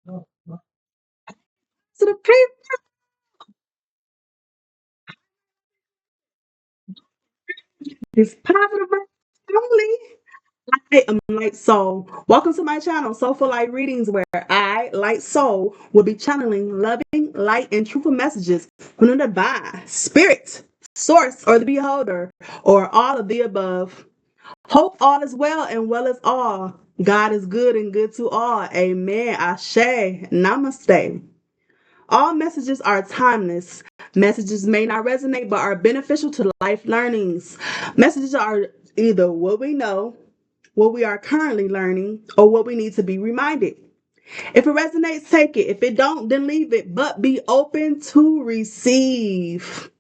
To the people, it's positive only. I am Light Soul. Welcome to my channel, Soulful Light Readings, where I, Light Soul, will be channeling loving, light, and truthful messages from the divine, spirit, source, or the beholder, or all of the above. Hope all is well and well is all. God is good and good to all. Amen. Ashe. Namaste. All messages are timeless. Messages may not resonate but are beneficial to life learnings. Messages are either what we know, what we are currently learning, or what we need to be reminded. If it resonates, take it. If it don't, then leave it, but be open to receive.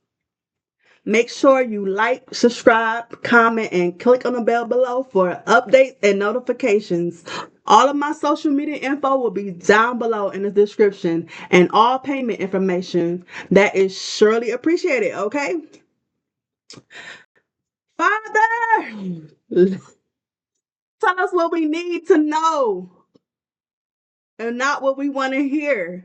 Make sure you like, subscribe, comment, and click on the bell below for updates and notifications. All of my social media info will be down below in the description, and all payment information that is surely appreciated, okay? Father, tell us what we need to know and not what we want to hear.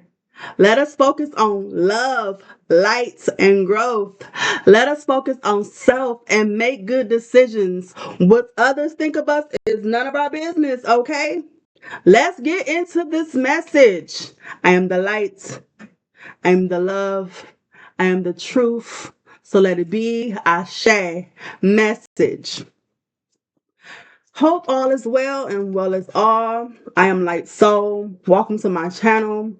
Let us focus on love, light, and growth. Let us focus on self and make good decisions. What others think of us is none of our business, okay? Let's get into this message. I am the light. I am the love. I am the truth. So let it be Ashe message. Hope all is well and well is all. I am Light Soul. Welcome to my channel.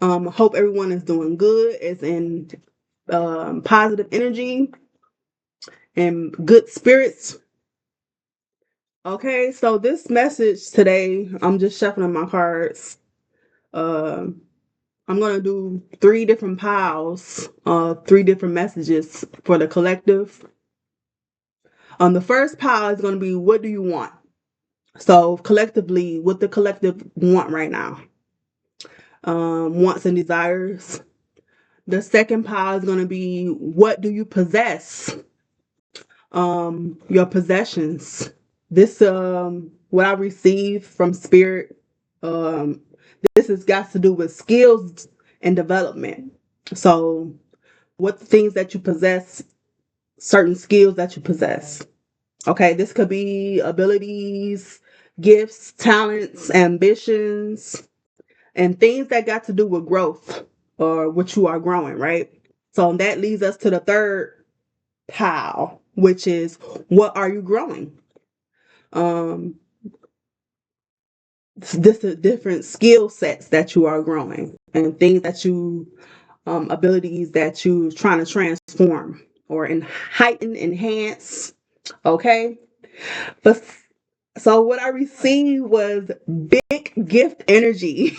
Hope everyone is doing good, is in positive energy and good spirits. Okay, so this message today, I'm just shuffling my cards. Uh, I'm gonna do 3 different piles of 3 different messages for the collective. The first pile is gonna be, what do you want? So collectively, what the collective want right now, wants and desires. The second pile is gonna be, what do you possess? Your possessions. This what I received from spirit. Um, this has got to do with skills and development. So, what the things that you possess, certain skills that you possess. Okay, this could be abilities, gifts, talents, ambitions, and things that got to do with growth or what you are growing, right? So that leads us to the third pile, which is, what are you growing? Um, this is different skill sets that you are growing and things that you, abilities that you trying to transform or heighten, enhance. Okay, but so what I received was big gift energy.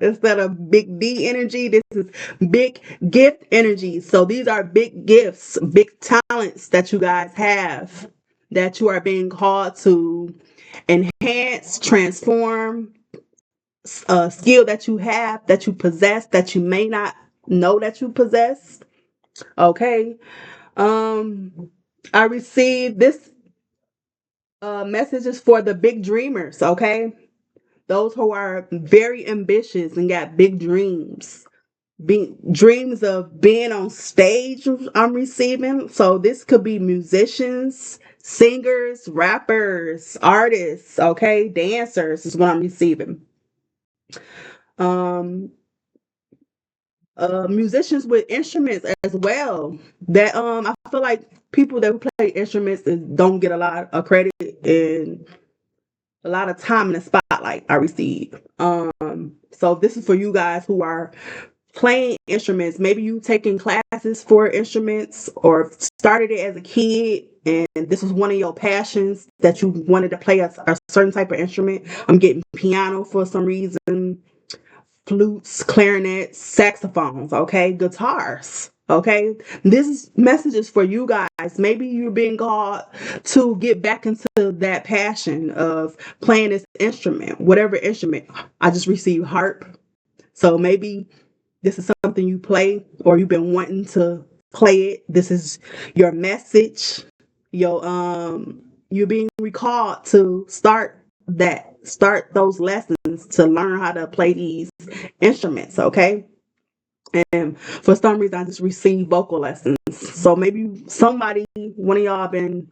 Instead of big D energy, this is big gift energy. So these are big gifts, big talents that you guys have, that you are being called to enhance, transform, a skill that you have, that you possess, that you may not know that you possess. Okay. I received this messages for the big dreamers. Okay, those who are very ambitious and got big dreams. Dreams of being on stage, I'm receiving. So this could be musicians, singers, rappers, artists, okay, dancers is what I'm receiving. Um musicians with instruments as well. That I feel like people that play instruments don't get a lot of credit and a lot of time in the spotlight I receive. So this is for you guys who are playing instruments. Maybe you taking classes for instruments or started it as a kid and this was one of your passions that you wanted to play a certain type of instrument. I'm getting piano for some reason, flutes, clarinets, saxophones, okay, guitars. Okay, this message is for you guys. Maybe you're being called to get back into that passion of playing this instrument, whatever instrument. I just received harp. So maybe this is something you play or you've been wanting to play it. This is your message. Your you're being recalled to start those lessons, lessons to learn how to play these instruments, okay? And for some reason, I just received vocal lessons. So maybe somebody, one of y'all been,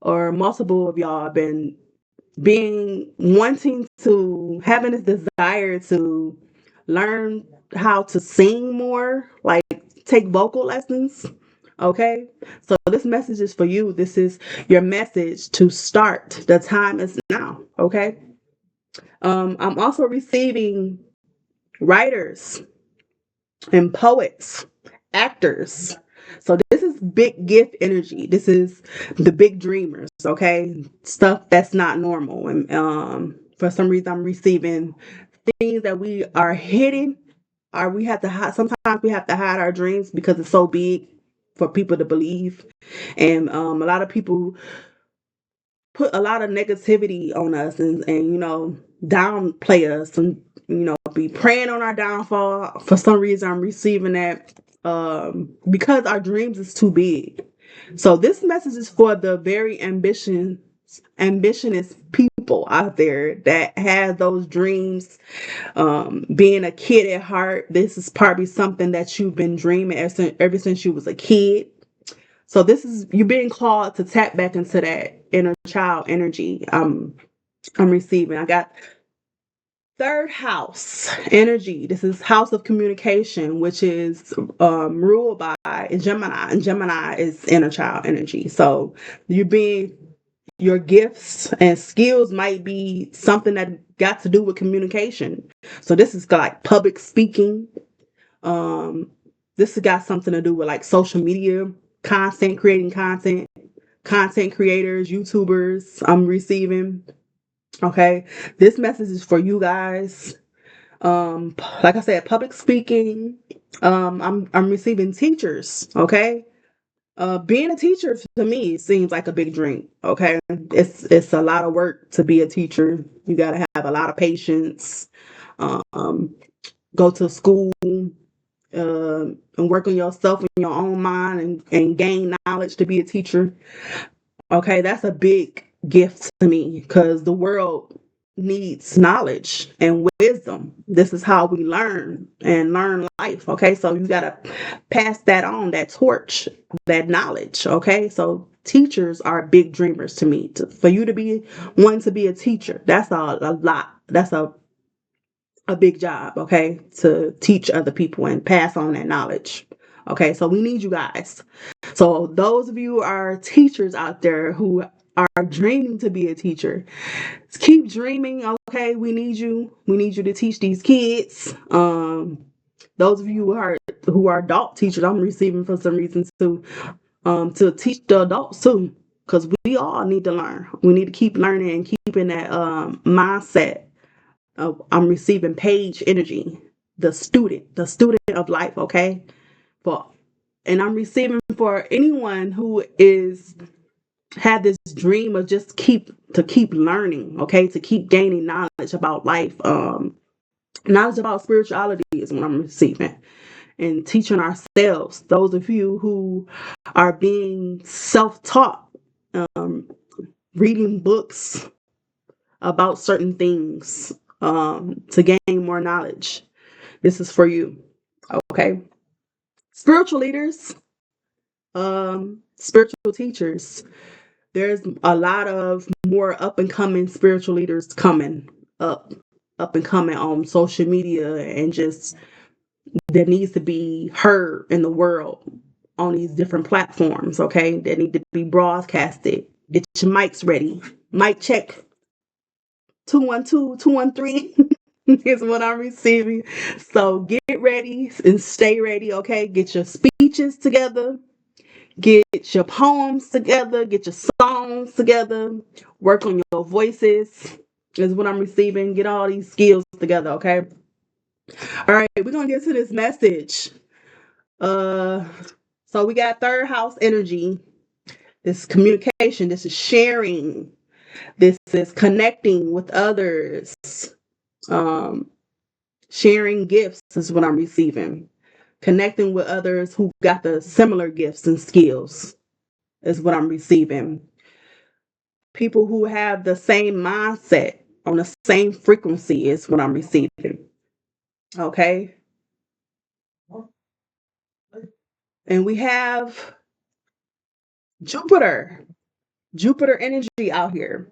or multiple of y'all been being wanting to having this desire to learn how to sing more, like take vocal lessons. Okay, so this message is for you. This is your message to start. The time is now. Okay, I'm also receiving writers and poets, actors. So this is big gift energy. This is the big dreamers, okay? Stuff that's not normal. And for some reason I'm receiving things that we are hidden, or we have to hide. Sometimes we have to hide our dreams because it's so big for people to believe. And a lot of people put a lot of negativity on us, and downplay us, and be praying on our downfall. For some reason I'm receiving that because our dreams is too big. So this message is for the very ambitionist people out there that have those dreams. Being a kid at heart, this is probably something that you've been dreaming ever since you was a kid. So this is you being called to tap back into that inner child energy. I'm receiving. I got third house energy. This is house of communication, which is ruled by Gemini, and Gemini is inner child energy. So you being your gifts and skills might be something that got to do with communication. So this is like public speaking. This has got something to do with like social media content, creating content creators, YouTubers. I'm receiving. Okay, this message is for you guys. Like I said, public speaking. I'm receiving teachers. Okay, being a teacher to me seems like a big dream. Okay, it's a lot of work to be a teacher. You got to have a lot of patience. Um, go to school, and work on yourself in your own mind, and gain knowledge to be a teacher. Okay, that's a big gift to me because the world needs knowledge and wisdom. This is how we learn and learn life. Okay, so you got to pass that on, that torch, that knowledge. Okay, so teachers are big dreamers to me. For you to be one to be a teacher, that's a lot. That's a big job, okay, to teach other people and pass on that knowledge. Okay, so we need you guys. So those of you who are teachers out there who are dreaming to be a teacher, keep dreaming. Okay, we need you. We need you to teach these kids. Those of you who are adult teachers, I'm receiving for some reason to teach the adults too, because we all need to learn. We need to keep learning and keeping that mindset. I'm receiving page energy, the student of life. Okay, for and I'm receiving for anyone who is had this dream of just keep learning. Okay, to keep gaining knowledge about life. Knowledge about spirituality is what I'm receiving, and teaching ourselves. Those of you who are being self-taught, um, reading books about certain things, to gain more knowledge. This is for you. Okay. Spiritual leaders, spiritual teachers. There's a lot of more up and coming spiritual leaders coming up, up and coming on social media, and just that needs to be heard in the world on these different platforms. Okay. That need to be broadcasted. Get your mics ready. Mic check 212, 213 is what I'm receiving. So get ready and stay ready, okay? Get your speeches together, get your poems together, get your songs together, work on your voices is what I'm receiving. Get all these skills together, okay? All right, we're gonna get to this message. Uh so we got third house energy. This is communication, this is sharing, this is connecting with others. Um, Sharing gifts is what I'm receiving. Connecting with others who got the similar gifts and skills is what I'm receiving. People who have the same mindset. on the same frequency as what I'm receiving. Okay. And we have Jupiter, Jupiter energy out here.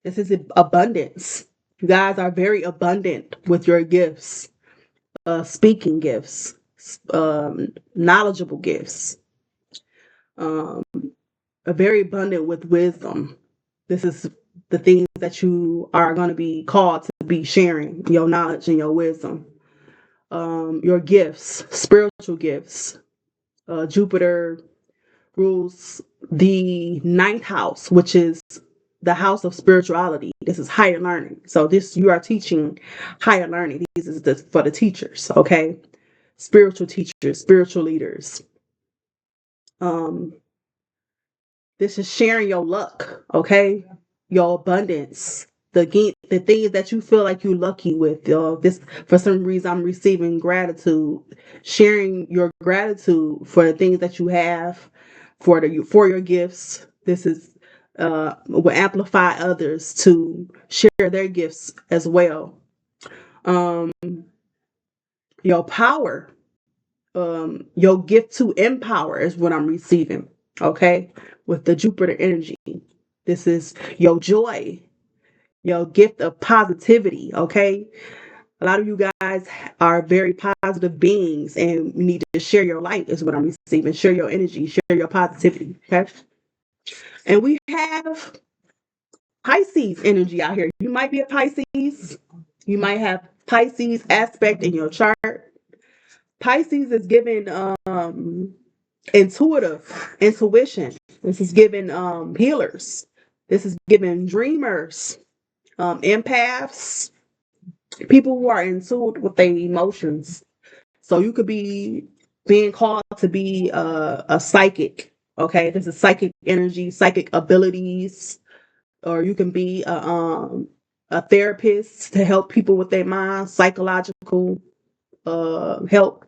This is abundance. You guys are very abundant with your gifts, speaking gifts, knowledgeable gifts, um, very abundant with wisdom. This is the things that you are going to be called to be sharing your knowledge and your wisdom, your gifts, spiritual gifts. Jupiter rules the ninth house, which is the house of spirituality. This is higher learning. So this you are teaching higher learning. This is for the teachers, okay? Spiritual teachers, spiritual leaders. Um, this is sharing your luck, okay? Your abundance. The things that you feel like you're lucky with. This for some reason I'm receiving gratitude, sharing your gratitude for the things that you have, for your gifts. This is will amplify others to share their gifts as well. Um, your power, your gift to empower is what I'm receiving. Okay, with the Jupiter energy, this is your joy, your gift of positivity. Okay, a lot of you guys are very positive beings, and you need to share your light. Is what I'm receiving. Share your energy, share your positivity. Okay, and we have Pisces energy out here. You might be a Pisces. You might have Pisces aspect in your chart. Pisces is given intuition. This is given healers. This is given dreamers, empaths, people who are in tune with their emotions. So you could be being called to be a psychic. Okay, this is psychic energy, psychic abilities, or you can be a therapist to help people with their mind, psychological help.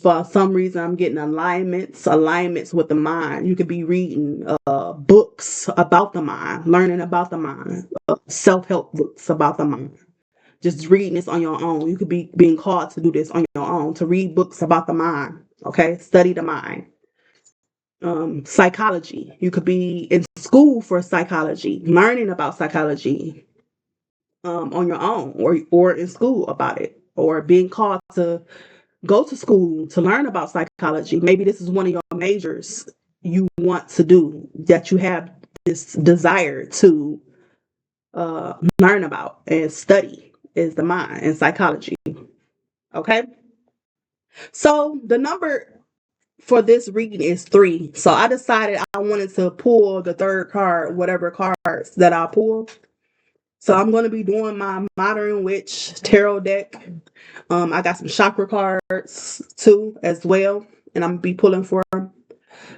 For some reason, I'm getting alignments with the mind. You could be reading books about the mind, learning about the mind, self-help books about the mind. Just reading this on your own. You could be being called to do this on your own, to read books about the mind. Okay, study the mind. Psychology. You could be in school for psychology, learning about psychology on your own, or in school about it, or being called to go to school to learn about psychology. Maybe this is one of your majors you want to do, that you have this desire to learn about and study, is the mind and psychology. Okay. So the number for this reading is 3. So I decided I wanted to pull the third card, whatever cards that I pull. So I'm going to be doing my Modern Witch tarot deck. I got some chakra cards too as well, and I'm gonna be pulling for them.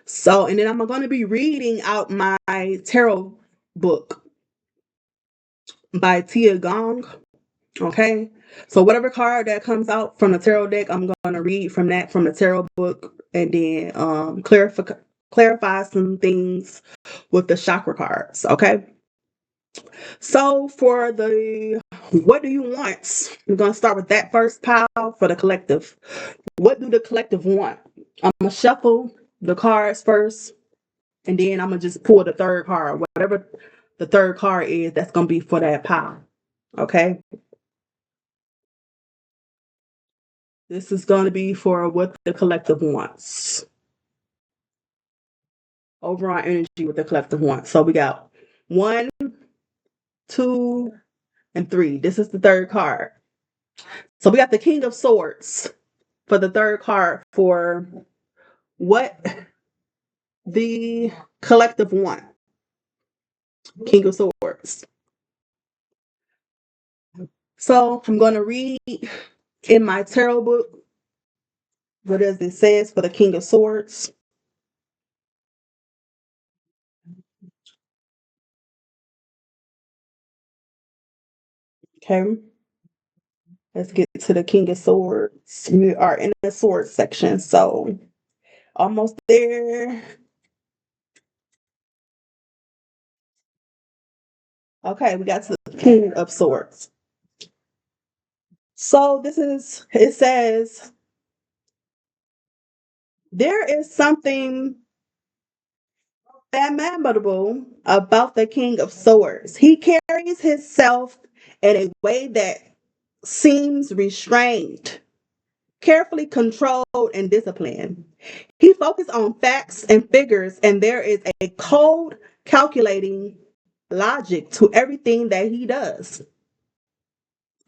So, and then I'm going to be reading out my tarot book by Tia Gong. Okay, so whatever card that comes out from the tarot deck, I'm going to read from the tarot book, and then clarify some things with the chakra cards. Okay. So for the what do you want? We're gonna start with that first pile for the collective. What do the collective want? I'm gonna shuffle the cards first, and then I'm gonna just pull the third card, whatever the third card is. That's gonna be for that pile. Okay. This is gonna be for what the collective wants. Overall energy with the collective wants. So we got 1, 2, and 3. This is the third card. So we got the King of Swords for the third card for what the collective want. King of Swords. So I'm going to read in my tarot book what does it says for the King of Swords. Okay. Let's get to the King of Swords. We are in the sword section, so almost there. Okay, we got to the King of Swords. So it says, there is something admirable about the King of Swords. He carries himself in a way that seems restrained, carefully controlled, and disciplined. He focuses on facts and figures, and there is a cold, calculating logic to everything that he does.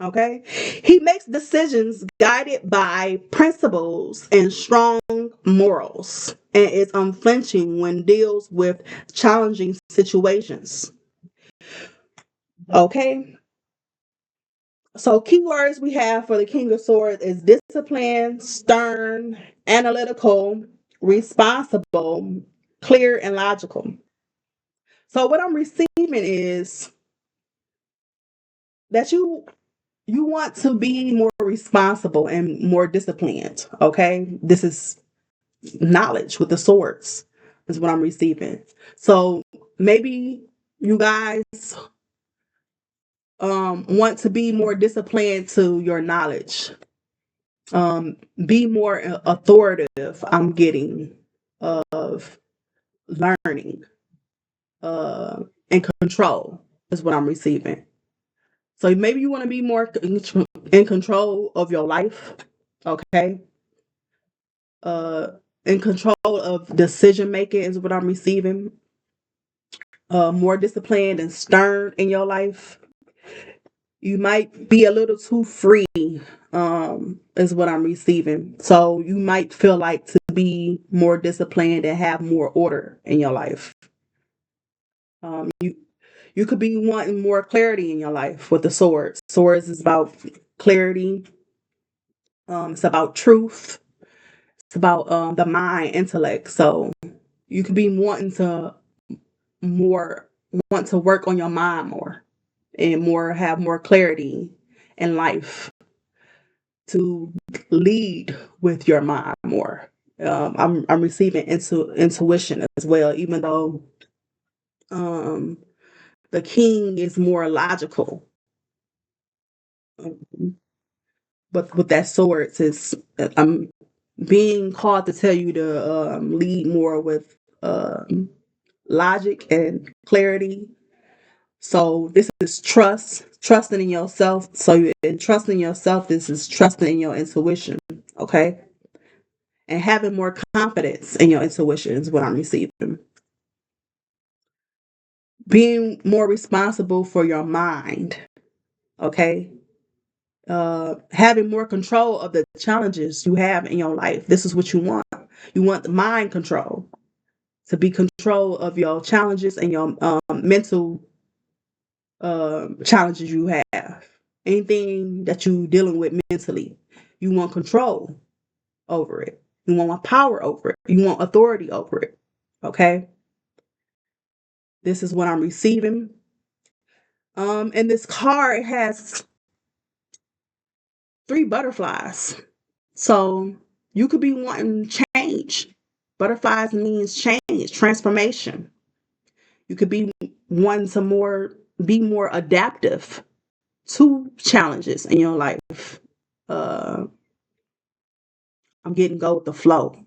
Okay? He makes decisions guided by principles and strong morals and is unflinching when deals with challenging situations. Okay? So keywords we have for the King of Swords is disciplined, stern, analytical, responsible, clear, and logical. So what I'm receiving is that you want to be more responsible and more disciplined. Okay, this is knowledge with the swords is what I'm receiving. So maybe you guys want to be more disciplined to your knowledge, be more authoritative. I'm getting of learning and control is what I'm receiving. So maybe you want to be more in control of your life. Okay, uh, in control of decision making is what I'm receiving. More disciplined and stern in your life. You might be a little too free, is what I'm receiving. So you might feel like to be more disciplined and have more order in your life. You could be wanting more clarity in your life with the swords. Swords is about clarity. It's about truth. It's about the mind, intellect. So you could be more want to work on your mind more and more have more clarity in life to lead with your mind more. I'm receiving intuition as well, even though um, the king is more logical. Um, but with that sword, since I'm being called to tell you to lead more with logic and clarity. So this is trusting in yourself. So in trusting yourself, this is trusting in your intuition. Okay, and having more confidence in your intuition is what I'm receiving. Being more responsible for your mind. Okay, having more control of the challenges you have in your life. This is what you want. You want the mind control to be control of your challenges and your mental challenges you have. Anything that you're dealing with mentally, you want control over it. You want power over it. You want authority over it. Okay. This is what I'm receiving. And this card has 3 butterflies. So you could be wanting change. Butterflies means change, transformation. You could be wanting to be more adaptive to challenges in your life. Uh, I'm getting go with the flow.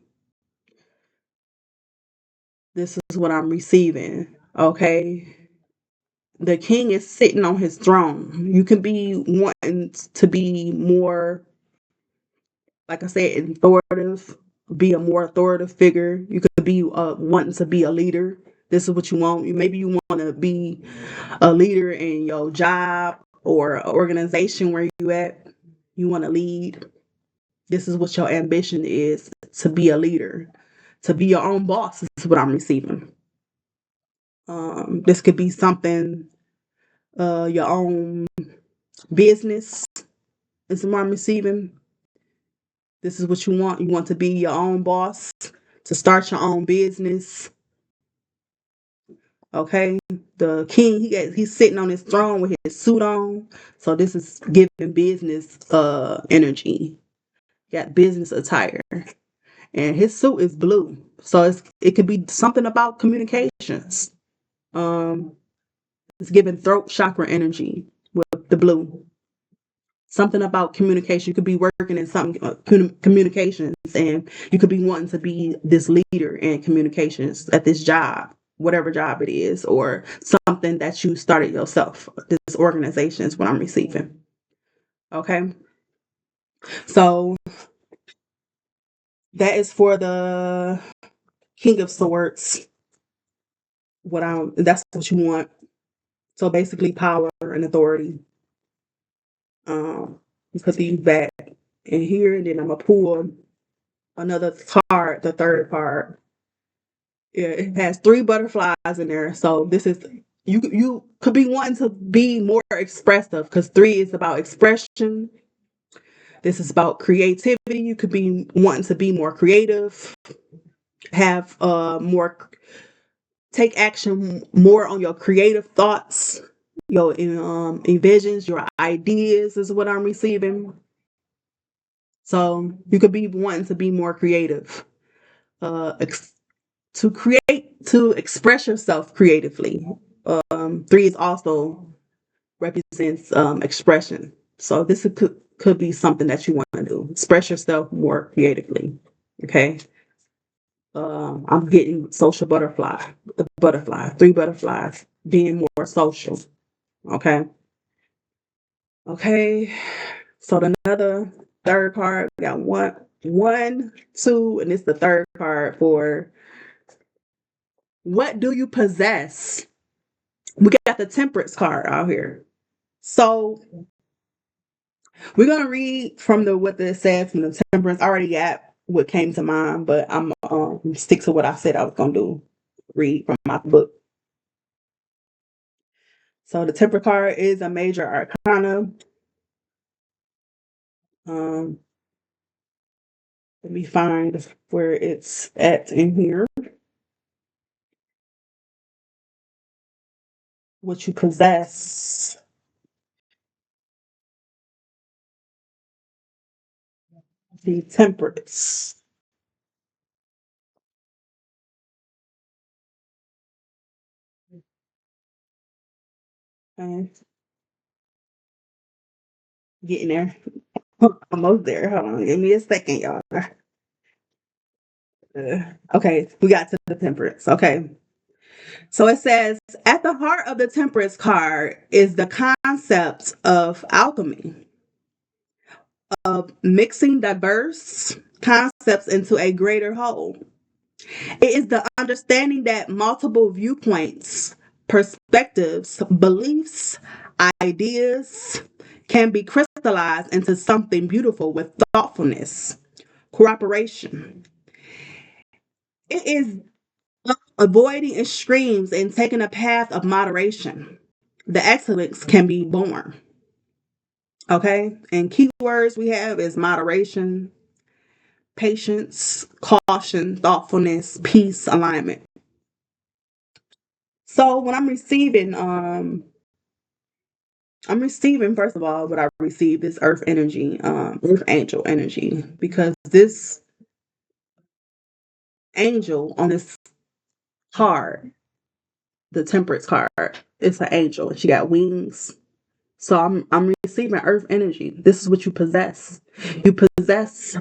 This is what I'm receiving. Okay. The king is sitting on his throne. You can be wanting to be more, like I said, authoritative, be a more authoritative figure. You could be wanting to be a leader. This is what you want. Maybe you want to be a leader in your job or organization where you at. You want to lead. This is what your ambition is, to be a leader, to be your own boss. This is what I'm receiving. This could be something, your own business is what I'm receiving. This is what you want. You want to be your own boss, to start your own business. Okay. The king, he's sitting on his throne with his suit on. So this is giving business energy. Got business attire. And his suit is blue. So it could be something about communications. Um It's giving throat chakra energy with the blue. Something about communication. You could be working in some communications, and you could be wanting to be this leader in communications at this job, whatever job it is, or something that you started yourself. This organization is what I'm receiving. Okay. So that is for the King of Swords. That's what you want. So basically power and authority. You put these back in here, and then I'm gonna pull another card, the third card. Yeah, it has 3 butterflies in there. So this is you could be wanting to be more expressive because 3 is about expression. This is about creativity. You could be wanting to be more creative, have more take action more on your creative thoughts, your envisions, your ideas is what I'm receiving. So you could be wanting to be more creative, to create, to express yourself creatively. 3 is also represents expression. So this could be something that you want to do. Express yourself more creatively. Okay. I'm getting social butterfly, the butterfly, 3 butterflies, being more social. Okay. Okay. So another third card, we got one, two, and it's the third card for what do you possess? We got the Temperance card out here. So we're gonna read from the what it says from the Temperance. I already got what came to mind, but I'm stick to what I said I was gonna do. Read from my book. So the Temperance card is a major arcana. Um, Let me find where it's at in here. What you possess. The Temperance. Okay. Getting there. Almost there. Hold on. Give me a second, y'all. Okay, we got to the Temperance. Okay. So it says, at the heart of the Temperance card is the concept of alchemy, of mixing diverse concepts into a greater whole. It is the understanding that multiple viewpoints, perspectives, beliefs, ideas can be crystallized into something beautiful with thoughtfulness, cooperation. It is avoiding extremes and taking a path of moderation. The excellence can be born. Okay. And keywords we have is moderation, patience, caution, thoughtfulness, peace, alignment. So when I'm receiving first of all what I received is earth energy, earth angel energy, because this angel on this card, the Temperance card, it's an angel. She got wings. So I'm receiving earth energy. This is what you possess. You possess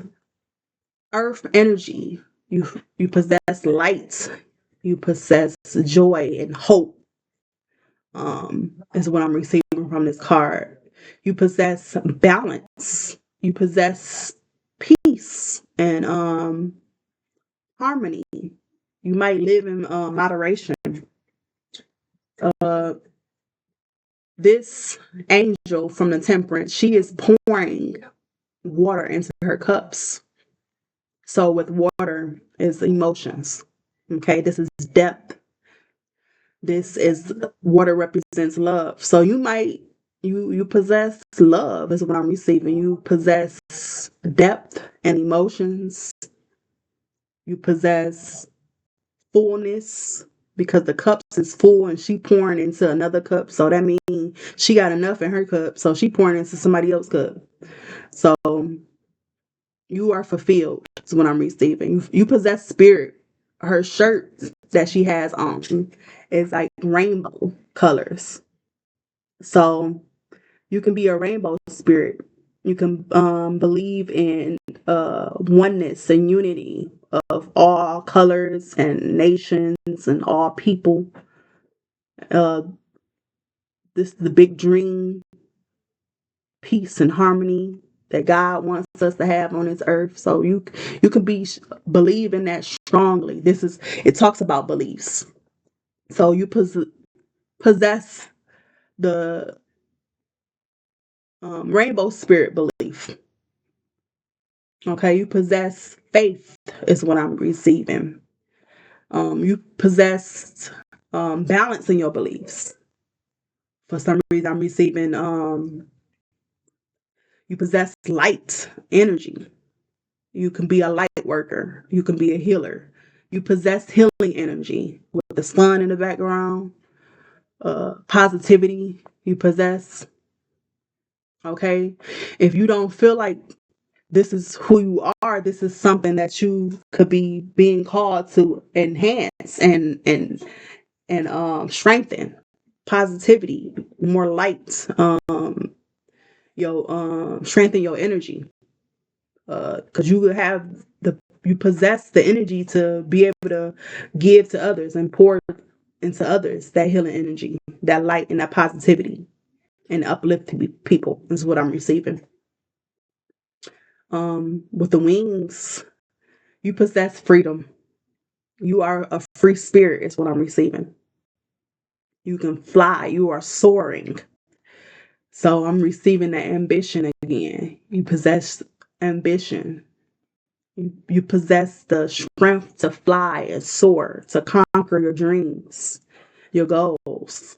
earth energy. You possess light. You possess joy and hope. Is what I'm receiving from this card. You possess balance. You possess peace and harmony. You might live in moderation. Uh, this angel from the Temperance, she is pouring water into her cups. So with water is emotions. Okay, this is depth. This is water represents love. So you possess love is what I'm receiving. You possess depth and emotions. You possess fullness because the cups is full and she pouring into another cup. So that means she got enough in her cup. So she pouring into somebody else's cup. So you are fulfilled is what I'm receiving. You possess spirit. Her shirt that she has on is like rainbow colors. So you can be a rainbow spirit. You can believe in oneness and unity of all colors and nations and all people. Uh, this is the big dream, peace and harmony that God wants us to have on this earth. So you can believe in that strongly. It talks about beliefs. So you possess the rainbow spirit belief. Okay, you possess faith is what I'm receiving. You possess balance in your beliefs. For some reason, I'm receiving you possess light energy. You can be a light worker. You can be a healer. You possess healing energy with the sun in the background, positivity you possess. Okay. If you don't feel like this is who you are, this is something that you could be being called to enhance and strengthen positivity, more light, your strengthen your energy. Because you possess the energy to be able to give to others and pour into others that healing energy, that light and that positivity and uplift people is what I'm receiving. With the wings, you possess freedom. You are a free spirit is what I'm receiving. You can fly. You are soaring. So I'm receiving that ambition again. You possess ambition. You possess the strength to fly and soar, to conquer your dreams, your goals.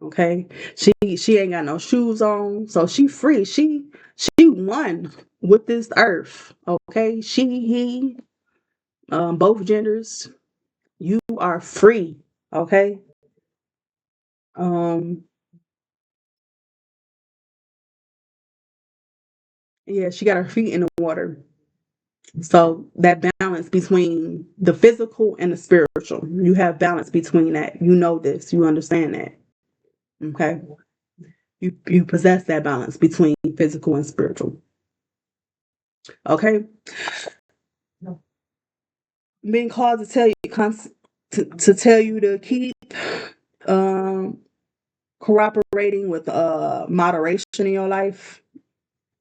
Okay, she ain't got no shoes on, so she free. She won with this earth. Okay, he, both genders. You are free. Okay. Um. Yeah, she got her feet in the water. So that balance between the physical and the spiritual, you have balance between that. You know this. You understand that. Okay. You possess that balance between physical and spiritual. Okay. Being called to tell you to tell you to keep um cooperating with moderation in your life.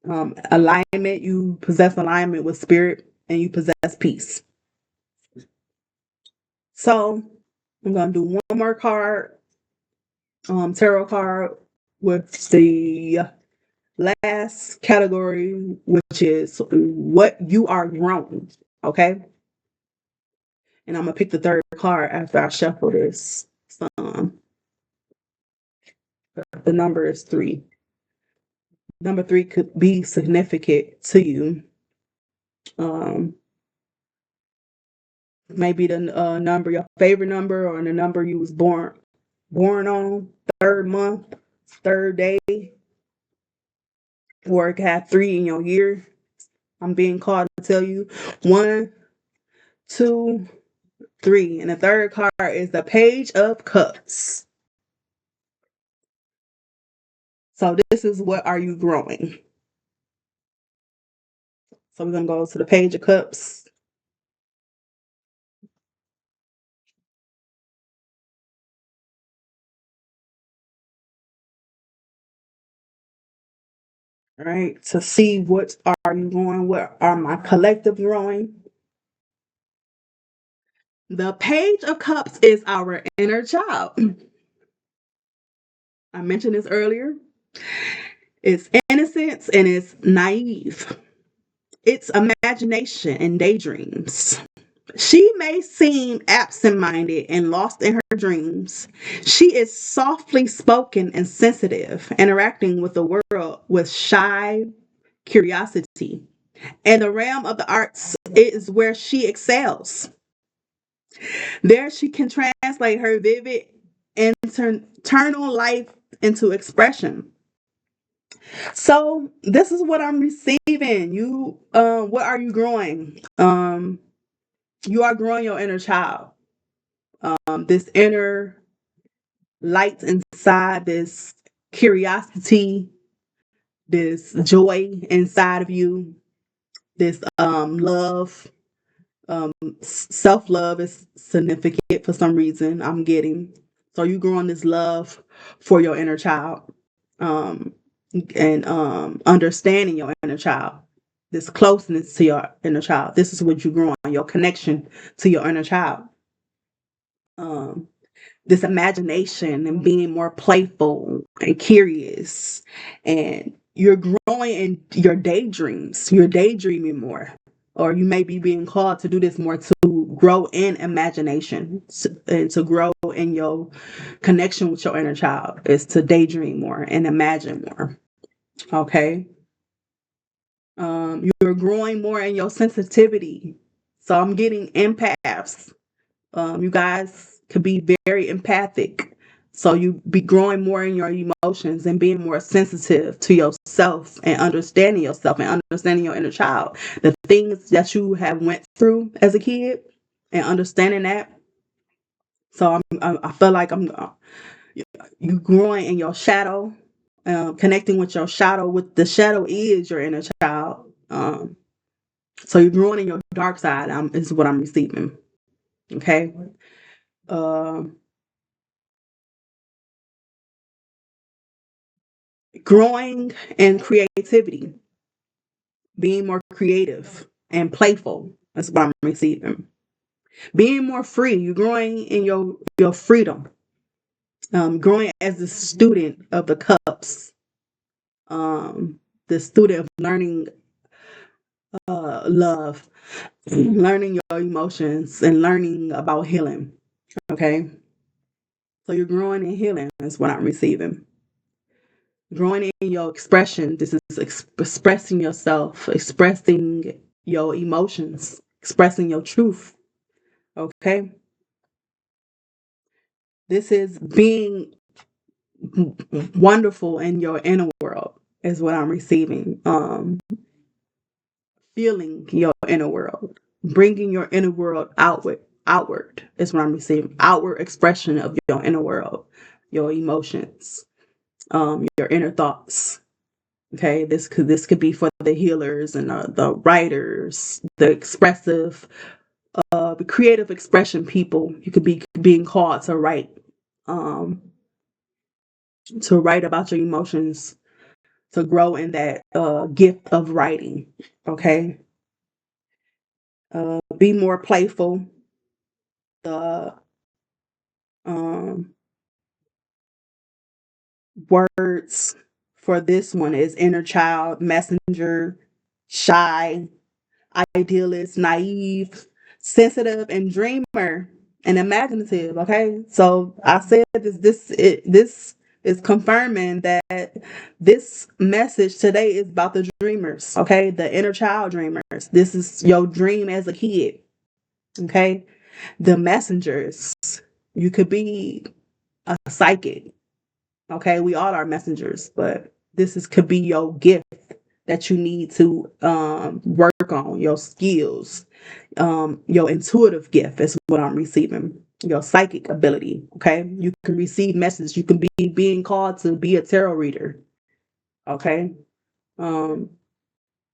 Alignment, you possess alignment with spirit and you possess peace. So I'm gonna do one more card, tarot card with the last category, which is what you are growing. Okay. And I'm gonna pick the third card after I shuffle this. Um, the number is 3. Number 3 could be significant to you. Um, maybe the number, your favorite number, or the number you was born on, third month, third day, or it could have 3 in your year. I'm being called to tell you 1, 2, 3, and the third card is the Page of Cups. So this is what are you growing? So we're gonna go to the Page of Cups. All right, to see what are you going, what are my collective growing. The Page of Cups is our inner child. I mentioned this earlier. It's innocence and it's naive. It's imagination and daydreams. She may seem absent minded and lost in her dreams. She is softly spoken and sensitive, interacting with the world with shy curiosity. And the realm of the arts is where she excels. There she can translate her vivid internal life into expression. So this is what I'm receiving. What are you growing? You are growing your inner child. This inner light inside, this curiosity, this joy inside of you, this love. Self love is significant for some reason. I'm getting so you growing this love for your inner child, um, and understanding your inner child. This closeness to your inner child. This is what you grow on. Your connection to your inner child. Um, this imagination and being more playful and curious, and you're growing in your daydreams. You're daydreaming more, or you may be being called to do this more to grow in imagination and to grow in your connection with your inner child is to daydream more and imagine more. Okay. You're growing more in your sensitivity. So I'm getting empaths. You guys could be very empathic. So you be growing more in your emotions and being more sensitive to yourself and understanding yourself and understanding your inner child. The things that you have went through as a kid and understanding that. So I feel like you growing in your shadow, connecting with your shadow. With the shadow is your inner child. So you're growing in your dark side. Is what I'm receiving. Okay. Um, Growing in creativity, being more creative and playful. That's what I'm receiving. Being more free. You're growing in your freedom. Growing as a student of the cups. The student of learning love, learning your emotions, and learning about healing. Okay. So you're growing in healing is what I'm receiving. Growing in your expression. This is expressing yourself, expressing your emotions, expressing your truth. Okay. This is being wonderful in your inner world is what I'm receiving. Feeling your inner world, bringing your inner world outward is what I'm receiving. Outward expression of your inner world, your emotions, your inner thoughts. Okay, this could be for the healers and the writers, the expressive, the creative expression people. You could be being called um, to write about your emotions, to grow in that gift of writing. Okay, be more playful. The um, words for this one is inner child, messenger, shy, idealist, naive, sensitive, and dreamer, and imaginative. Okay, so I said this is confirming that this message today is about the dreamers. Okay, the inner child dreamers. This is your dream as a kid. Okay, the messengers. You could be a psychic. Okay, we all are messengers, but this is could be your gift that you need to work on your skills. Your intuitive gift is what I'm receiving. Your psychic ability. Okay, you can receive messages. You can be being called to be a tarot reader. Okay, um,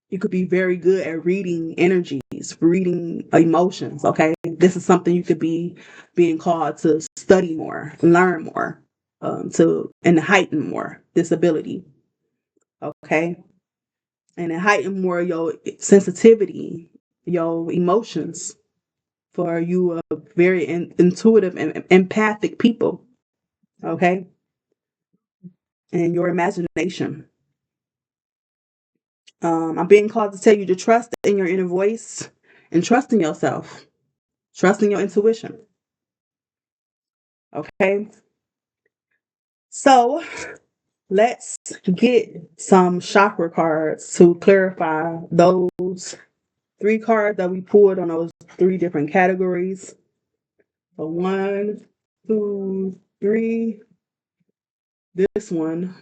you could be very good at reading energies, reading emotions. Okay, this is something you could be being called to study more, learn more, to and heighten more this ability. Okay, and it heighten more your sensitivity, your emotions. For you are very intuitive and empathic people. Okay, and your imagination. I'm being called to tell you to trust in your inner voice and trust in yourself. Trust in your intuition. Okay. So let's get some chakra cards to clarify those three cards that we pulled on those three different categories. So one, two, three. This one.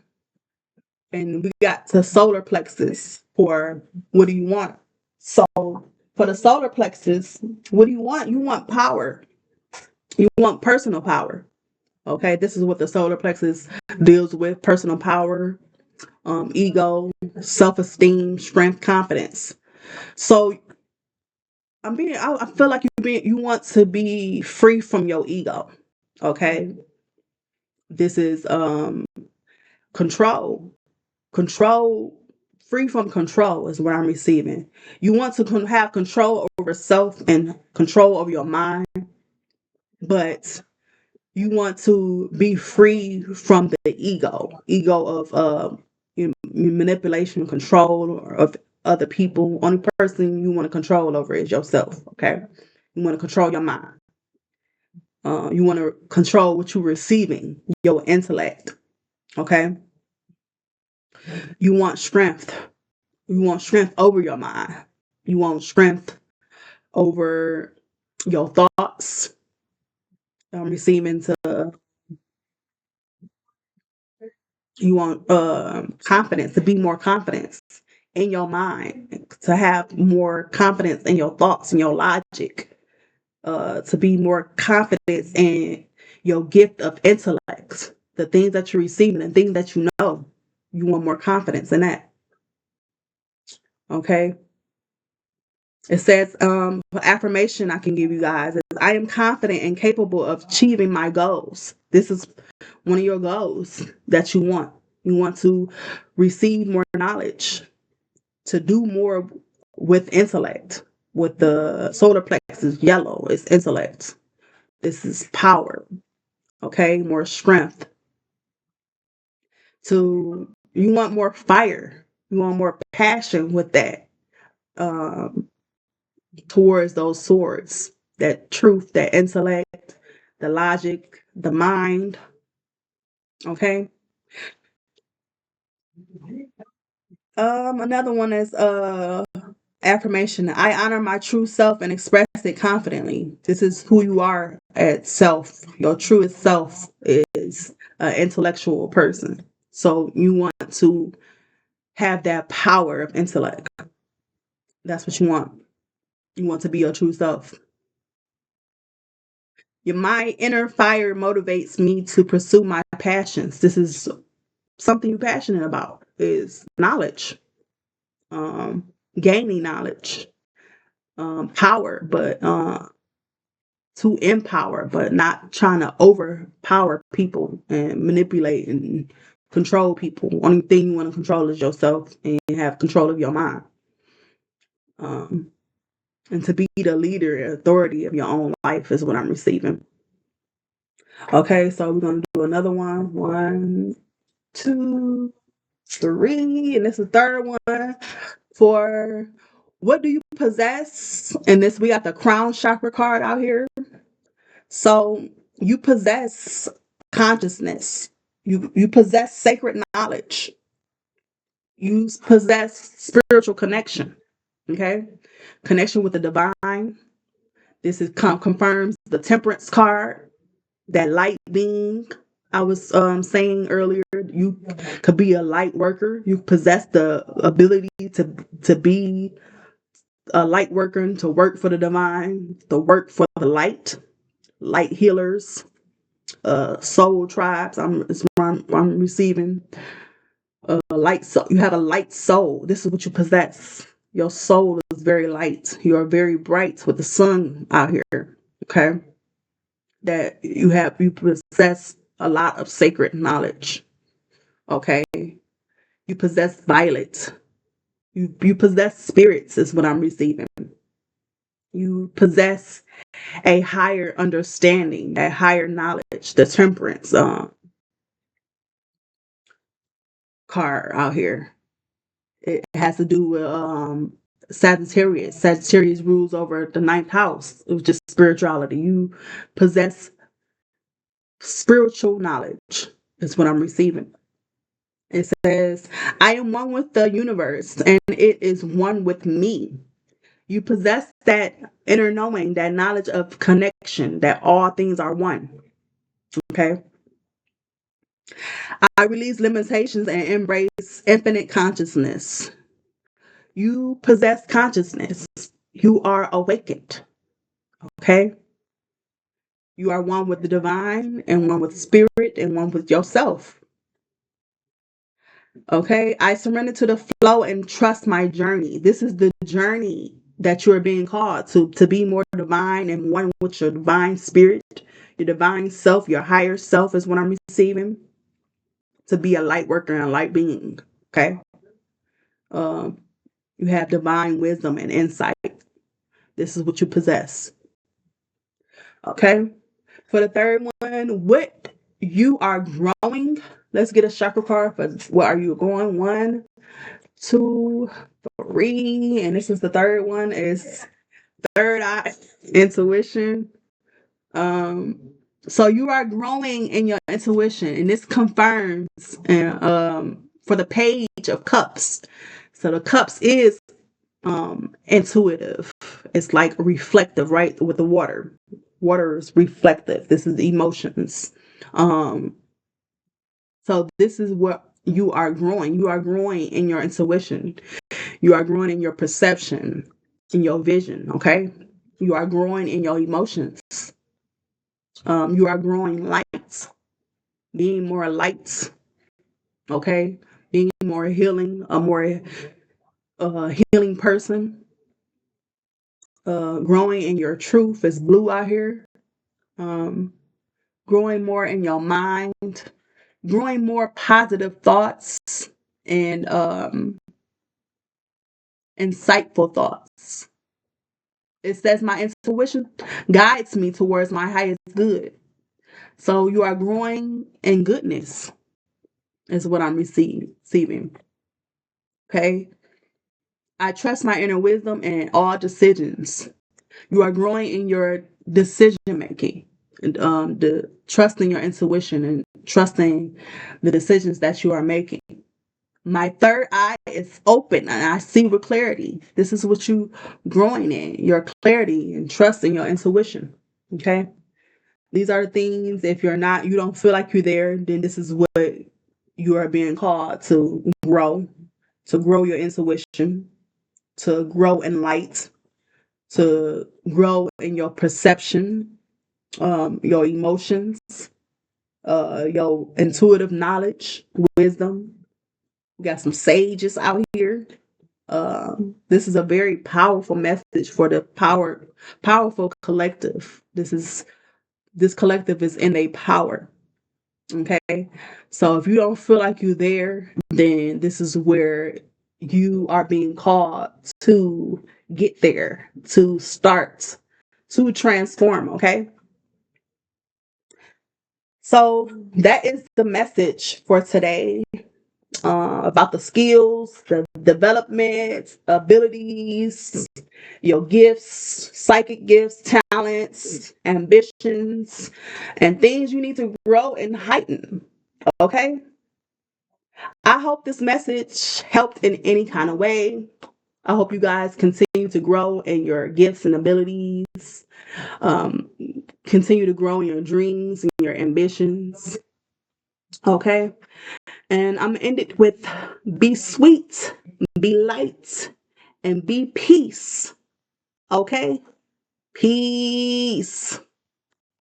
And we got the solar plexus for what do you want? So for the solar plexus, what do you want? You want power. You want personal power. Okay, this is what the solar plexus deals with: personal power, ego, self-esteem, strength, confidence. So I feel like you want to be free from your ego. Okay, this is control. Control, free from control is what I'm receiving. You want to have control over self and control over your mind, but you want to be free from the ego of manipulation, control of other people. Only person you want to control over is yourself. Okay, you want to control your mind. You want to control what you're receiving, your intellect. Okay, you want strength. You want strength over your mind. You want strength over your thoughts. Receiving to You want confidence, to be more confidence in your mind, to have more confidence in your thoughts and your logic, to be more confident in your gift of intellect, the things that you're receiving and things that you know. You want more confidence in that. Okay. It says, affirmation I can give you guys is, I am confident and capable of achieving my goals. This is one of your goals that you want. You want to receive more knowledge, to do more with intellect. With the solar plexus yellow, it's intellect. This is power. Okay, more strength. You want more fire. You want more passion with that. Towards those swords, that truth, that intellect, the logic, the mind. Okay. Another one is affirmation. I honor my true self and express it confidently. This is who you are at self. Your truest self is an intellectual person. So you want to have that power of intellect. That's what you want. You want to be your true self. My inner fire motivates me to pursue my passions. This is something you're passionate about, is knowledge, um, gaining knowledge, power, but to empower, but not trying to overpower people and manipulate and control people. Only thing you want to control is yourself and have control of your mind. Um, and to be the leader and authority of your own life is what I'm receiving. Okay, so we're gonna do another one. 1, 2, 3, and this is the third one. For what do you possess? And this, we got the crown chakra card out here. So you possess consciousness. You possess sacred knowledge. You possess spiritual connection. Okay, connection with the divine. This is confirms the temperance card, that light being I was saying earlier. You could be a light worker. You possess the ability to be a light worker, and to work for the divine, to work for the light healers, soul tribes. I'm receiving a light soul. You have a light soul. This is what you possess. Your soul is very light. You are very bright with the sun out here. Okay, that you possess a lot of sacred knowledge. Okay, you possess violet. You possess spirits is what I'm receiving. You possess a higher understanding, a higher knowledge, the temperance card out here. It has to do with Sagittarius. Sagittarius rules over the ninth house. It was just spirituality. You possess spiritual knowledge is what I'm receiving. It says, I am one with the universe and it is one with me. You possess that inner knowing, that knowledge of connection, that all things are one. Okay. I release limitations and embrace infinite consciousness. You possess consciousness. You are awakened. Okay. You are one with the divine and one with spirit and one with yourself. Okay, I surrender to the flow and trust my journey. This is the journey that you are being called to be more divine and one with your divine spirit, your divine self, your higher self is what I'm receiving. To be a light worker and a light being. Okay, um, you have divine wisdom and insight. This is what you possess. Okay, for the third one, what you are growing. Let's get a chakra card for where are you going. One, two, three, and this is the third one is third eye intuition. Um, so you are growing in your intuition, and this confirms and for the page of cups. So the cups is intuitive. It's like reflective, right? With the water. Water is reflective. This is emotions. Um, so this is what you are growing. You are growing in your intuition. You are growing in your perception, in your vision, okay? You are growing in your emotions. You are growing light, being more light, okay? Being more healing, a more healing person. Growing in your truth is blue out here. Um, growing more in your mind, growing more positive thoughts and insightful thoughts. It says my intuition guides me towards my highest good. So you are growing in goodness, is what I'm receiving. Okay. I trust my inner wisdom in all decisions. You are growing in your decision making, and the trusting your intuition and trusting the decisions that you are making. My third eye is open and I see with clarity. This is what you growing in, your clarity and trusting your intuition. Okay. These are the things, if you don't feel like you're there, then this is what you are being called to grow your intuition, to grow in light, to grow in your perception, your emotions, your intuitive knowledge, wisdom. We got some sages out here. This is a very powerful message for the powerful collective. This collective is in a power. Okay. So if you don't feel like you're there, then this is where you are being called to get there, to start, to transform. Okay. So that is the message for today. About the skills, the development, abilities, your gifts, psychic gifts, talents, ambitions, and things you need to grow and heighten. Okay. I hope this message helped in any kind of way. I hope you guys continue to grow in your gifts and abilities. Um, Continue to grow in your dreams and your ambitions. Okay. And I'm going to end it with be sweet, be light, and be peace. Okay. Peace.